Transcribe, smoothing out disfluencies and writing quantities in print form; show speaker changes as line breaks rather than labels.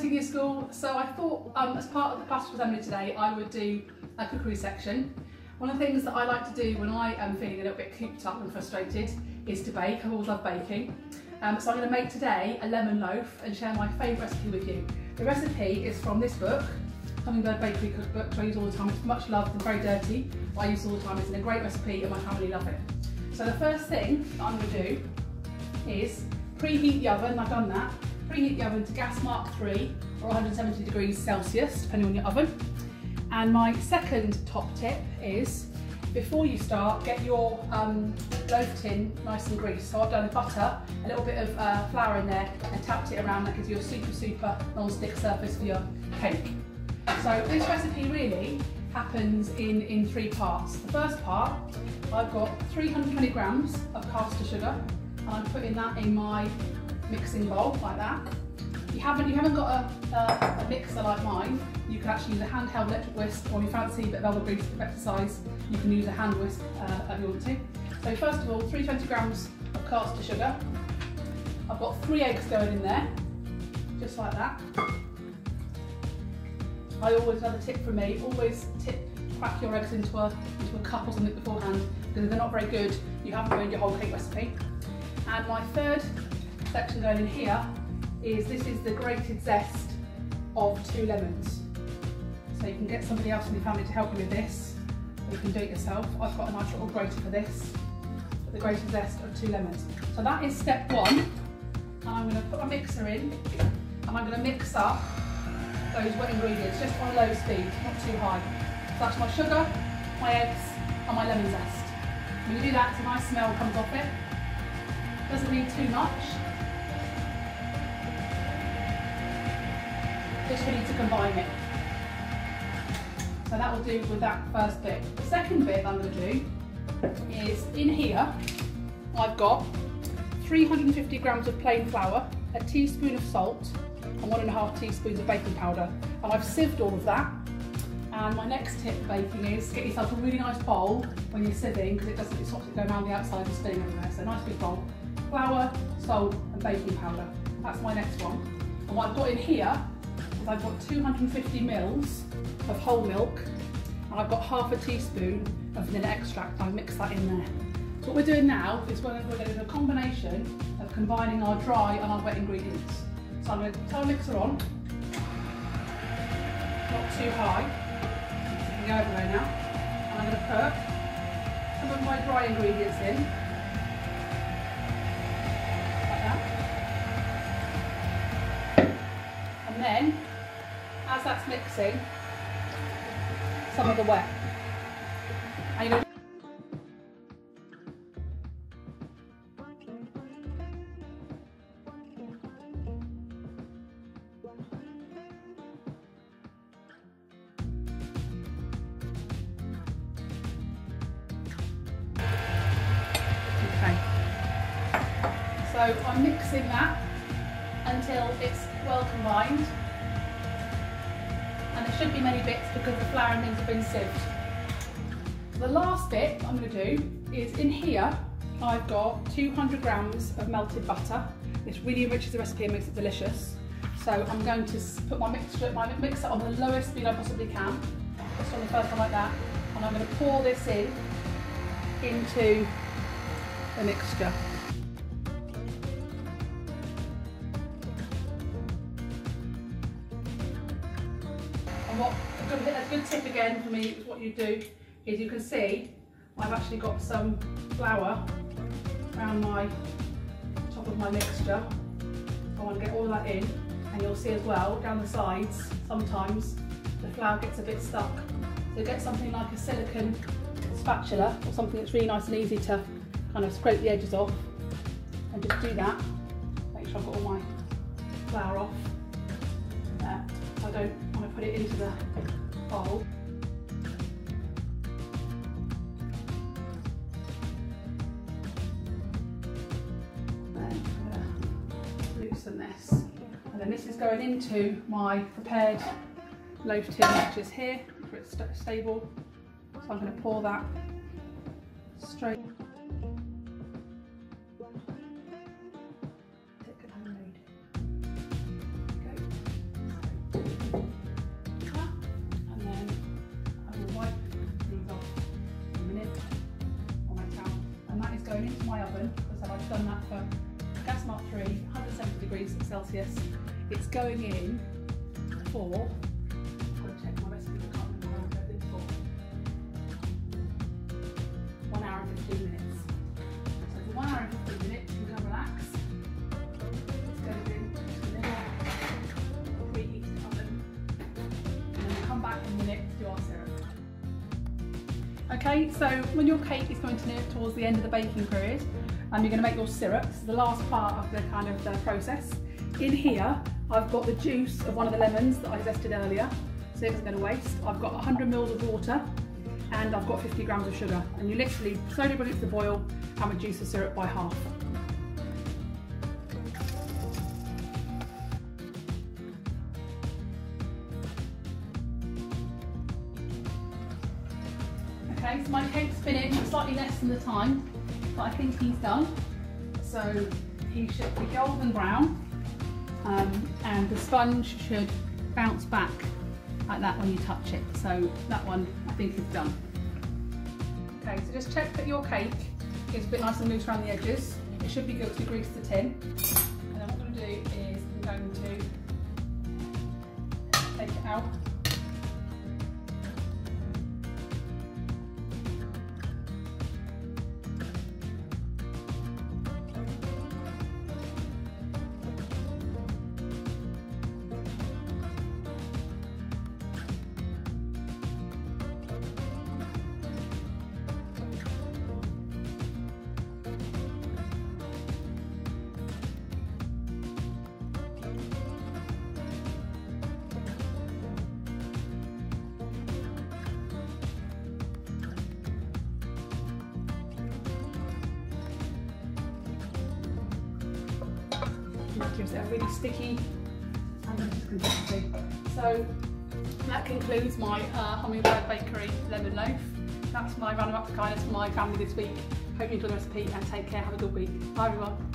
senior school, so I thought as part of the class assembly today I would do a cookery section. One of the things that I like to do when I am feeling a little bit cooped up and frustrated is to bake. I always love baking. So I'm going to make today a lemon loaf and share my favourite recipe with you. The recipe is from this book, Hummingbird Bakery Cookbook, which I use all the time. It's much loved and very dirty, but I use it all the time. It's a great recipe and my family love it. So the first thing that I'm going to do is preheat the oven. I've done that. Preheat the oven to gas mark 3 or 170 degrees Celsius, depending on your oven. And my second top tip is, before you start, get your loaf tin nice and greased. So I've done butter, a little bit of flour in there and tapped it around. That gives you a super non-stick surface for your cake. So this recipe really happens in 3 parts. The first part, I've got 320 grams of caster sugar and I'm putting that in my mixing bowl like that. If you haven't got a mixer like mine, you can actually use a handheld electric whisk, or if you fancy a bit of elbow grease for exercise, you can use a hand whisk if you want to. So first of all, 320 grams of caster sugar. I've got 3 eggs going in there, just like that. Another tip from me, always crack your eggs into a cup or something beforehand, because if they're not very good, you haven't ruined your whole cake recipe. And my third section going in here is the grated zest of 2 lemons. So you can get somebody else in your family to help you with this, or you can do it yourself. I've got a nice little grater for this, the grated zest of 2 lemons. So that is step 1, and I'm going to put my mixer in, and I'm going to mix up those wet ingredients just on low speed, not too high. So that's my sugar, my eggs, and my lemon zest. When you do that, it's a nice smell comes off it. Doesn't need too much. Just ready to combine it. So that will do with that first bit. The second bit I'm going to do is, in here I've got 350 grams of plain flour, a teaspoon of salt and 1.5 teaspoons of baking powder, and I've sieved all of that. And my next tip for baking is get yourself a really nice bowl when you're sieving, because it stops it going around the outside and spinning everywhere. So a nice big bowl, flour, salt and baking powder. That's my next one. And what I've got in here is I've got 250 mils of whole milk, and I've got half a teaspoon of vanilla extract. I've mixed that in there. So what we're doing now is we're going to do a combination of combining our dry and our wet ingredients. So I'm going to turn the mixer on, not too high, so it can go everywhere now. And I'm going to put some of my dry ingredients in, like that. And then, as that's mixing, some of the wet. And you're So I'm mixing that until it's well combined, and there shouldn't be many bits because the flour and things have been sieved. The last bit I'm going to do is, in here I've got 200 grams of melted butter. This really enriches the recipe and makes it delicious. So I'm going to put my mixer on the lowest speed I possibly can, just on the first one like that, and I'm going to pour this into the mixture. A good tip again for me is what you do is, you can see I've actually got some flour around my top of my mixture. I want to get all that in, and you'll see as well down the sides sometimes the flour gets a bit stuck. So get something like a silicone spatula or something that's really nice and easy to kind of scrape the edges off, and just do that. Make sure I've got all my flour off there. I don't want to put it into the bowl. Then I'm going to loosen this, and then this is going into my prepared loaf tin, which is here for it's stable. So I'm going to pour that straight. is going into my oven. As I said, I've done that for gas mark 3, 170 degrees Celsius. It's going in for, I've got to check my recipe, I can't remember how I said it before, 1 hour and 15 minutes. So for 1 hour and 15 minutes, you can relax. This goes into the little preheated oven, and then we'll come back in a minute to do our syrup. Okay, so when your cake is going to near towards the end of the baking period, you're going to make your syrup. This is the last part of the kind of the process. In here, I've got the juice of one of the lemons that I zested earlier, so it doesn't go to waste. I've got 100 ml of water, and I've got 50 grams of sugar. And you literally slowly bring it to the boil and reduce the syrup by half. Okay, so my cake's finished, slightly less than the time, but I think he's done. So he should be golden brown, and the sponge should bounce back like that when you touch it. So that one I think is done. Okay, so just check that your cake is a bit nice and loose around the edges. It should be good to grease the tin. And then what I'm going to do is I'm going to take it out. That gives it a really sticky and consistency. So that concludes my Hummingbird Bakery lemon loaf. That's my roundabout to kindness for my family this week. Hope you enjoy the recipe and take care. Have a good week. Bye everyone.